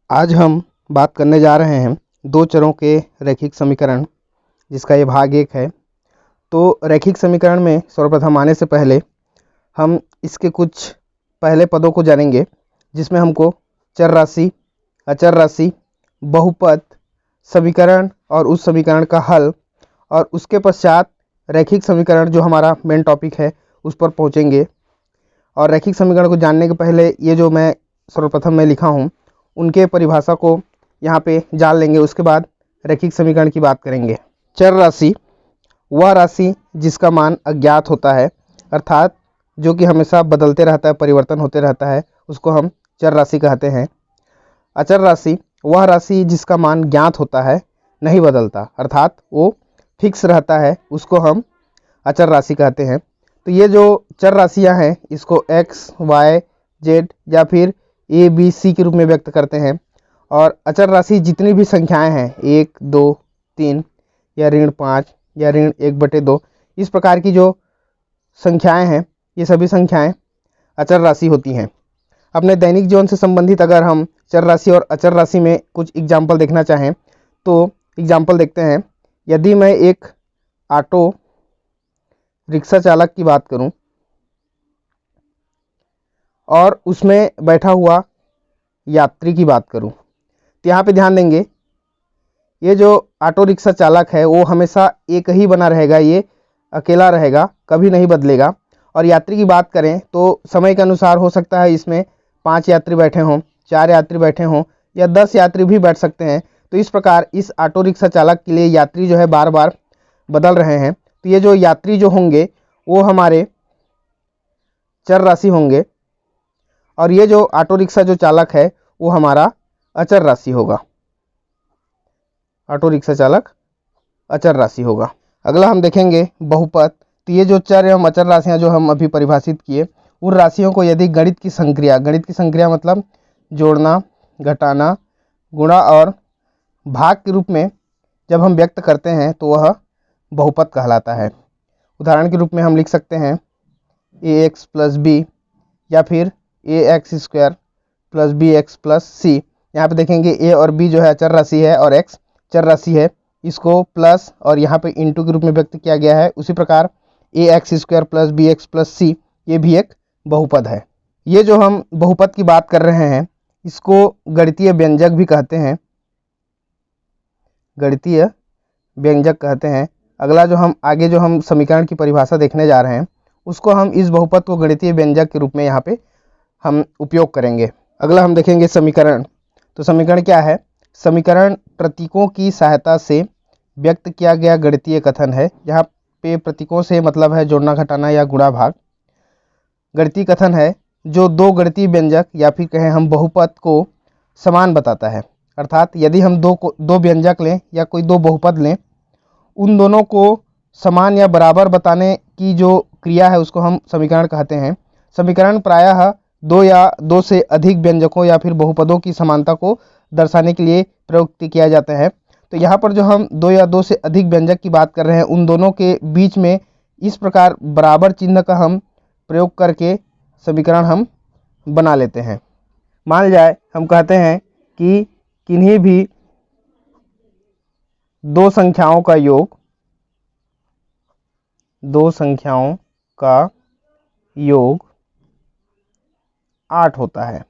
आज हम बात करने जा रहे हैं दो चरों के रैखिक समीकरण, जिसका ये भाग एक है। तो रैखिक समीकरण में सर्वप्रथम आने से पहले हम इसके कुछ पहले पदों को जानेंगे, जिसमें हमको चर राशि, अचर राशि, बहुपद, समीकरण और उस समीकरण का हल, और उसके पश्चात रैखिक समीकरण जो हमारा मेन टॉपिक है उस पर पहुँचेंगे। और रैखिक समीकरण को जानने के पहले ये जो मैं सर्वप्रथम में लिखा हूँ उनके परिभाषा को यहाँ पे जान लेंगे। उसके बाद रैखिक समीकरण की बात करेंगे। चर राशि वह राशि जिसका मान अज्ञात होता है, अर्थात जो कि हमेशा बदलते रहता है, परिवर्तन होते रहता है, उसको हम चर राशि कहते हैं। अचर राशि वह राशि जिसका मान ज्ञात होता है, नहीं बदलता, अर्थात वो फिक्स रहता है, उसको हम अचर राशि कहते हैं। तो ये जो चर राशियाँ हैं इसको x, y, z या फिर a, b, c के रूप में व्यक्त करते हैं। और अचर राशि जितनी भी संख्याएं हैं 1, 2, 3 या ऋण 5 या ऋण 1/2, इस प्रकार की जो संख्याएं हैं ये सभी संख्याएं अचर राशि होती हैं। अपने दैनिक जीवन से संबंधित अगर हम चर राशि और अचर राशि में कुछ एग्जाम्पल देखना चाहें तो एग्जाम्पल देखते हैं। यदि मैं एक ऑटो रिक्शा चालक की बात करूं और उसमें बैठा हुआ यात्री की बात करूं, तो यहाँ पे ध्यान देंगे ये जो ऑटो रिक्शा चालक है वो हमेशा एक ही बना रहेगा, ये अकेला रहेगा, कभी नहीं बदलेगा। और यात्री की बात करें तो समय के अनुसार हो सकता है इसमें 5 यात्री बैठे हों, 4 यात्री बैठे हों या 10 यात्री भी बैठ सकते हैं। तो इस प्रकार इस ऑटो रिक्शा चालक के लिए यात्री जो है बार बार बदल रहे हैं। तो ये जो यात्री जो होंगे वो हमारे चर राशि होंगे, और ये जो ऑटो रिक्शा जो चालक है वो हमारा अचर राशि होगा। ऑटो रिक्शा चालक अचर राशि होगा। अगला हम देखेंगे बहुपद। तो ये जो चर एवं अचर राशियाँ जो हम अभी परिभाषित किए, उन राशियों को यदि गणित की संक्रिया मतलब जोड़ना, घटाना, गुणा और भाग के रूप में जब हम व्यक्त करते हैं तो वह बहुपद कहलाता है। उदाहरण के रूप में हम लिख सकते हैं ax + b या फिर ax² + bx + c। यहाँ पे देखेंगे a और b जो है अचर राशि है और x चर राशि है, इसको प्लस और यहाँ पे इंटू के रूप में व्यक्त किया गया है। उसी प्रकार ax² + bx + c ये भी एक बहुपद है। ये जो हम बहुपद की बात कर रहे हैं इसको गणितीय व्यंजक भी कहते हैं, गणितीय व्यंजक कहते हैं। अगला जो हम आगे जो हम समीकरण की परिभाषा देखने जा रहे हैं उसको हम इस बहुपद को गणितीय व्यंजक के रूप में यहाँ पे हम उपयोग करेंगे। अगला हम देखेंगे समीकरण। तो समीकरण क्या है? समीकरण प्रतीकों की सहायता से व्यक्त किया गया गणितीय कथन है। यहाँ पे प्रतीकों से मतलब है जोड़ना, घटाना या गुणा भाग। गणितीय कथन है जो दो गणितीय व्यंजक या फिर कहें हम बहुपद को समान बताता है। अर्थात यदि हम दो व्यंजक लें या कोई दो बहुपद लें, उन दोनों को समान या बराबर बताने की जो क्रिया है उसको हम समीकरण कहते हैं। समीकरण प्रायः दो या दो से अधिक व्यंजकों या फिर बहुपदों की समानता को दर्शाने के लिए प्रयुक्त किया जाता है। तो यहाँ पर जो हम दो या दो से अधिक व्यंजक की बात कर रहे हैं उन दोनों के बीच में इस प्रकार बराबर चिन्ह का हम प्रयोग करके समीकरण हम बना लेते हैं। मान जाए हम कहते हैं कि किन्हीं भी दो संख्याओं का योग 8 होता है।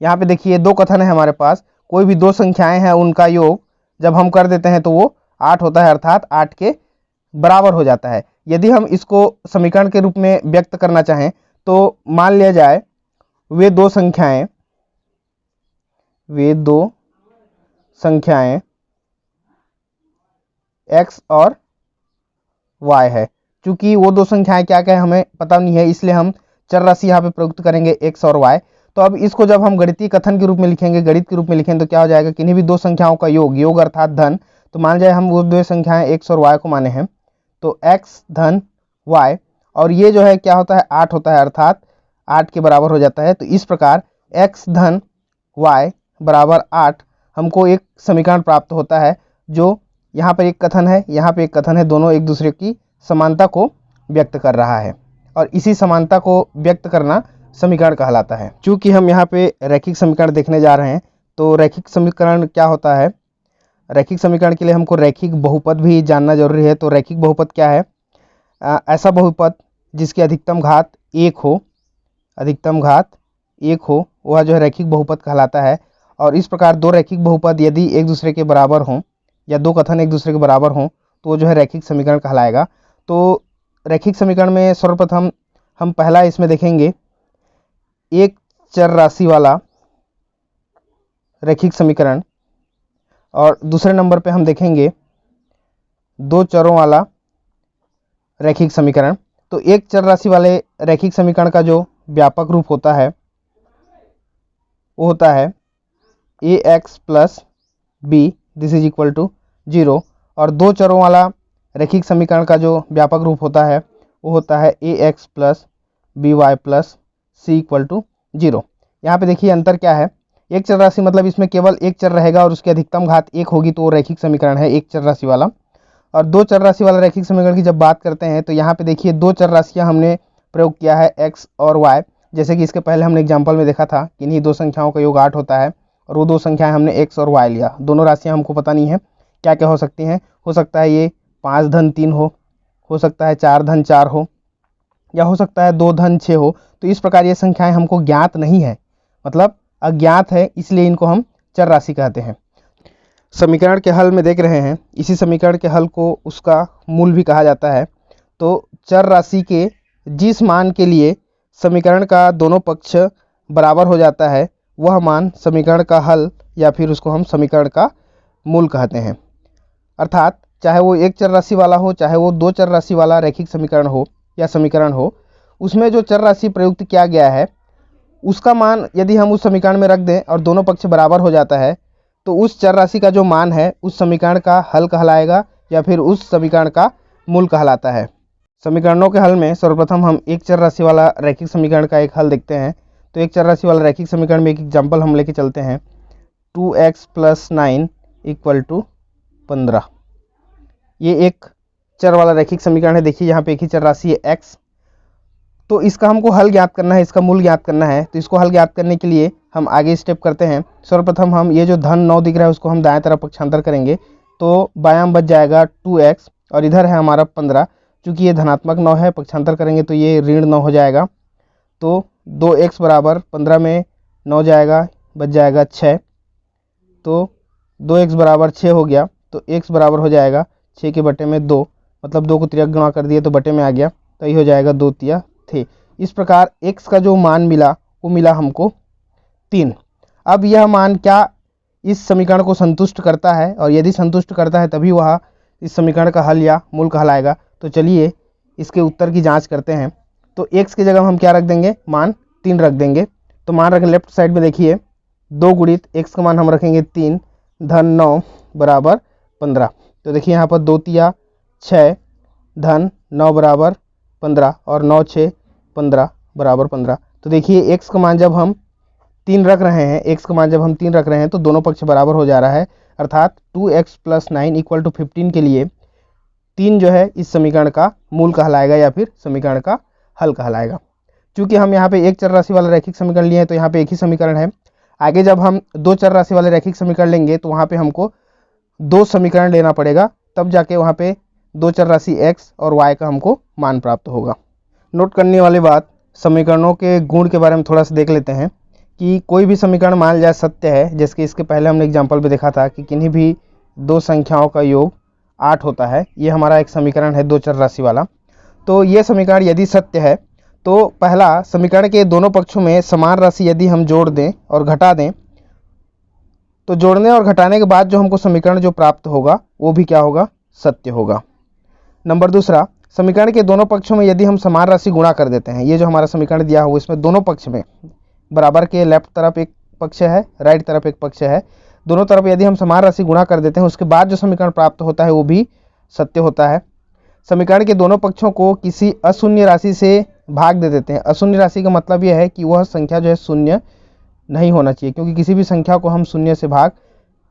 यहाँ पे देखिए दो कथन है हमारे पास। कोई भी दो संख्याएं हैं उनका योग जब हम कर देते हैं तो वो 8 होता है, अर्थात 8 के बराबर हो जाता है। यदि हम इसको समीकरण के रूप में व्यक्त करना चाहें तो मान लिया जाए वे दो संख्याएं x और y है। चूंकि वो दो संख्याएं क्या क्या है हमें पता नहीं है, इसलिए हम चर राशि यहाँ पे प्रयुक्त करेंगे x और y। तो अब इसको जब हम गणितीय कथन के रूप में लिखेंगे, गणित के रूप में लिखेंगे तो क्या हो जाएगा? किन्हीं भी दो संख्याओं का योग अर्थात धन। तो मान जाए हम वो दो संख्याएं x और y को माने हैं, तो x धन y, और ये जो है क्या होता है? 8 होता है, अर्थात 8 के बराबर हो जाता है। तो इस प्रकार x धन y बराबर 8 हमको एक समीकरण प्राप्त होता है, जो यहाँ पर एक कथन है, यहाँ पे एक कथन है, दोनों एक दूसरे की समानता को व्यक्त कर रहा है। और इसी समानता को व्यक्त करना समीकरण कहलाता है। चूँकि हम यहाँ पे रैखिक समीकरण देखने जा रहे हैं, तो रैखिक समीकरण क्या होता है, रैखिक समीकरण के लिए हमको रैखिक बहुपद भी जानना जरूरी है। तो रैखिक बहुपद क्या है, ऐसा बहुपद जिसकी अधिकतम घात 1 हो, अधिकतम घात 1 हो, वह जो है रैखिक बहुपद कहलाता है। और इस प्रकार दो रैखिक बहुपद यदि एक दूसरे के बराबर हों या दो कथन एक दूसरे के बराबर हों तो वो जो है रैखिक समीकरण कहलाएगा। तो रैखिक समीकरण में सर्वप्रथम हम पहला इसमें देखेंगे एक चर राशि वाला रैखिक समीकरण, और दूसरे नंबर पे हम देखेंगे दो चरों वाला रैखिक समीकरण। तो एक चर राशि वाले रैखिक समीकरण का जो व्यापक रूप होता है वो होता है ax plus B this is equal to 0, और दो चरों वाला रैखिक समीकरण का जो व्यापक रूप होता है वो होता है ax plus B Y plus C equal to 0। यहाँ पे देखिए अंतर क्या है, एक चर राशि मतलब इसमें केवल एक चर रहेगा और उसकी अधिकतम घात 1 होगी, तो वो रैखिक समीकरण है एक चर राशि वाला। और दो चर राशि वाला रैखिक समीकरण की जब बात करते हैं तो यहाँ पे देखिए दो चर राशियाँ हमने प्रयोग किया है x और y, जैसे कि इसके पहले हमने एग्जाम्पल में देखा था कि इन्हीं दो संख्याओं का योग 8 होता है, और वो दो संख्याएं हमने x और y लिया। दोनों राशियाँ हमको पता नहीं है क्या क्या हो सकती हैं, हो सकता है ये 5 धन 3 हो सकता है 4 धन 4 हो, या हो सकता है 2 धन 6 हो। तो इस प्रकार ये संख्याएं हमको ज्ञात नहीं है, मतलब अज्ञात है, इसलिए इनको हम चर राशि कहते हैं। समीकरण के हल में देख रहे हैं, इसी समीकरण के हल को उसका मूल भी कहा जाता है। तो चर राशि के जिस मान के लिए समीकरण का दोनों पक्ष बराबर हो जाता है वह मान समीकरण का हल या फिर उसको हम समीकरण का मूल कहते हैं। अर्थात चाहे वो एक चर राशि वाला हो, चाहे वो दो चर राशि वाला रैखिक समीकरण हो या समीकरण हो, उसमें जो चर राशि प्रयुक्त किया गया है उसका मान यदि हम उस समीकरण में रख दें और दोनों पक्ष बराबर हो जाता है तो उस चर राशि का जो मान है उस समीकरण का हल कहलाएगा या फिर उस समीकरण का मूल कहलाता है। समीकरणों के हल में सर्वप्रथम हम एक चर राशि वाला रैखिक समीकरण का एक हल देखते हैं। तो एक चर राशि वाला रैखिक समीकरण में एक एग्जाम्पल हम लेके चलते हैं, 2x प्लस 9 इक्वल टू 15। ये एक चर वाला रैखिक समीकरण है। देखिए यहाँ पे एक ही चर राशि है x, तो इसका हमको हल ज्ञात करना है, इसका मूल ज्ञात करना है। तो इसको हल ज्ञात करने के लिए हम आगे स्टेप करते हैं। सर्वप्रथम हम ये जो धन 9 दिख रहा है उसको हम दाएं तरफ पक्षांतर करेंगे, तो बायां में बच जाएगा 2x, और इधर है हमारा 15। चूँकि ये धनात्मक 9 है, पक्षांतर करेंगे तो ये ऋण 9 हो जाएगा। तो 2x बराबर 15 में 9 जाएगा, बच जाएगा 6। तो 2x बराबर 6 हो गया, तो x बराबर हो जाएगा 6 के बटे में 2, मतलब 2 को तिर्यक गुणा कर दिए तो बटे में आ गया, तो ये हो जाएगा 2 तिया थे। इस प्रकार x का जो मान मिला वो मिला हमको 3। अब यह मान क्या इस समीकरण को संतुष्ट करता है, और यदि संतुष्ट करता है तभी वह इस समीकरण का हल या मूल कहलाएगा। तो चलिए इसके उत्तर की जांच करते हैं। तो x की जगह हम क्या रख देंगे, मान 3 रख देंगे। तो मान रखें लेफ्ट साइड में, देखिए 2 गुणित x का मान हम रखेंगे 3 धन 9 बराबर 15। तो देखिए यहाँ पर 2 तिया 6 धन 9 बराबर 15 और 9 6 15 बराबर 15। तो देखिए x का मान जब हम 3 रख रहे हैं, x का मान जब हम 3 रख रहे हैं तो दोनों पक्ष बराबर हो जा रहा है, अर्थात 2x प्लस 9 इक्वल टू 15 के लिए 3 जो है इस समीकरण का मूल कहलाएगा या फिर समीकरण का हल कहलाएगा। चूँकि हम यहाँ पे एक चर राशि वाला रैखिक समीकरण लिए हैं तो यहाँ पे एक ही समीकरण है। आगे जब हम दो चर राशि वाले रैखिक समीकरण लेंगे तो वहाँ पे हमको 2 समीकरण लेना पड़ेगा, तब जाके वहाँ पे दो चर राशि x और y का हमको मान प्राप्त होगा। नोट करने वाली बात, समीकरणों के गुण के बारे में थोड़ा सा देख लेते हैं कि कोई भी समीकरण मान लिया सत्य है, जैसे कि इसके पहले हमने एग्जाम्पल में देखा था कि किन्हीं भी दो संख्याओं का योग 8 होता है। ये हमारा एक समीकरण है दो चर राशि वाला। तो ये समीकरण यदि सत्य है तो पहला, समीकरण के दोनों पक्षों में समान राशि यदि हम जोड़ दें और घटा दें तो जोड़ने और घटाने के बाद जो हमको समीकरण जो प्राप्त होगा वो भी क्या होगा, सत्य होगा। नंबर दूसरा, समीकरण के दोनों पक्षों में यदि हम समान राशि गुणा कर देते हैं, ये जो हमारा समीकरण दिया हुआ इसमें दोनों पक्ष में बराबर के लेफ्ट तरफ एक पक्ष है, राइट तरफ एक पक्ष है, दोनों तरफ यदि हम समान राशि गुणा कर देते हैं उसके बाद जो समीकरण प्राप्त होता है वो भी सत्य होता है। समीकरण के दोनों पक्षों को किसी अशून्य राशि से भाग दे देते हैं। अशून्य राशि का मतलब यह है कि वह संख्या जो है शून्य नहीं होना चाहिए, क्योंकि किसी भी संख्या को हम शून्य से भाग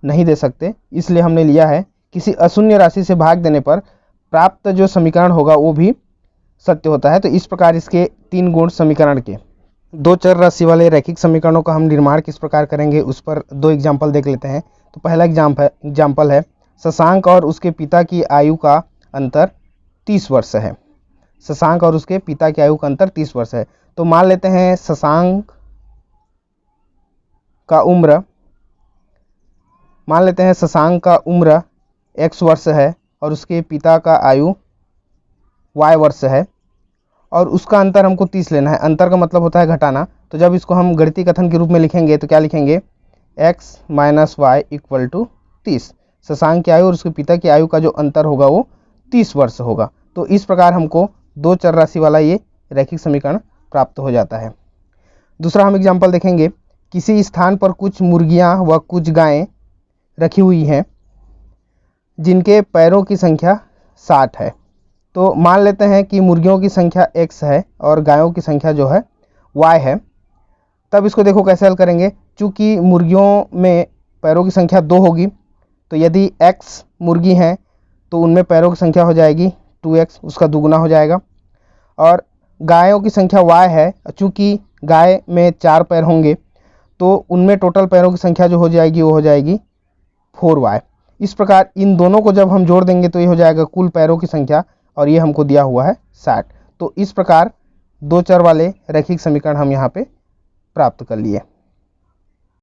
नहीं दे सकते, इसलिए हमने लिया है किसी अशून्य राशि से भाग देने पर प्राप्त जो समीकरण होगा वो भी सत्य होता है। तो इस प्रकार इसके 3 गुण समीकरण के। दो चर राशि वाले रैखिक समीकरणों का हम निर्माण किस प्रकार करेंगे उस पर दो एग्जाम्पल देख लेते हैं। तो पहला एग्जाम्पल है शशांक और उसके पिता की आयु का अंतर 30 वर्ष है। शशांक और उसके पिता की आयु का अंतर 30 वर्ष है। तो मान लेते हैं शशांक का उम्र x वर्ष है और उसके पिता का आयु y वर्ष है और उसका अंतर हमको 30 लेना है। अंतर का मतलब होता है घटाना। तो जब इसको हम गणितीय कथन के रूप में लिखेंगे तो क्या लिखेंगे, x minus Y equal to 30। Shashank की आयु और उसके पिता की आयु का जो अंतर होगा वो 30 वर्ष होगा। तो इस प्रकार हमको दो चर राशि वाला ये रैखिक समीकरण प्राप्त हो जाता है। दूसरा हम एग्जाम्पल देखेंगे, किसी स्थान पर कुछ मुर्गियां व कुछ गायें रखी हुई हैं जिनके पैरों की संख्या 60 है। तो मान लेते हैं कि मुर्गियों की संख्या x है और गायों की संख्या जो है y है। तब इसको देखो कैसे हल करेंगे। चूँकि मुर्गियों में पैरों की संख्या 2 होगी, तो यदि x मुर्गी हैं तो उनमें पैरों की संख्या हो जाएगी 2x, उसका दुगुना हो जाएगा। और गायों की संख्या y है, चूँकि गाय में 4 पैर होंगे तो उनमें टोटल पैरों की संख्या जो हो जाएगी वो हो जाएगी 4y। इस प्रकार इन दोनों को जब हम जोड़ देंगे तो ये हो जाएगा कुल पैरों की संख्या, और ये हमको दिया हुआ है 60। तो इस प्रकार दो चर वाले रैखिक समीकरण हम यहाँ पे प्राप्त कर लिए।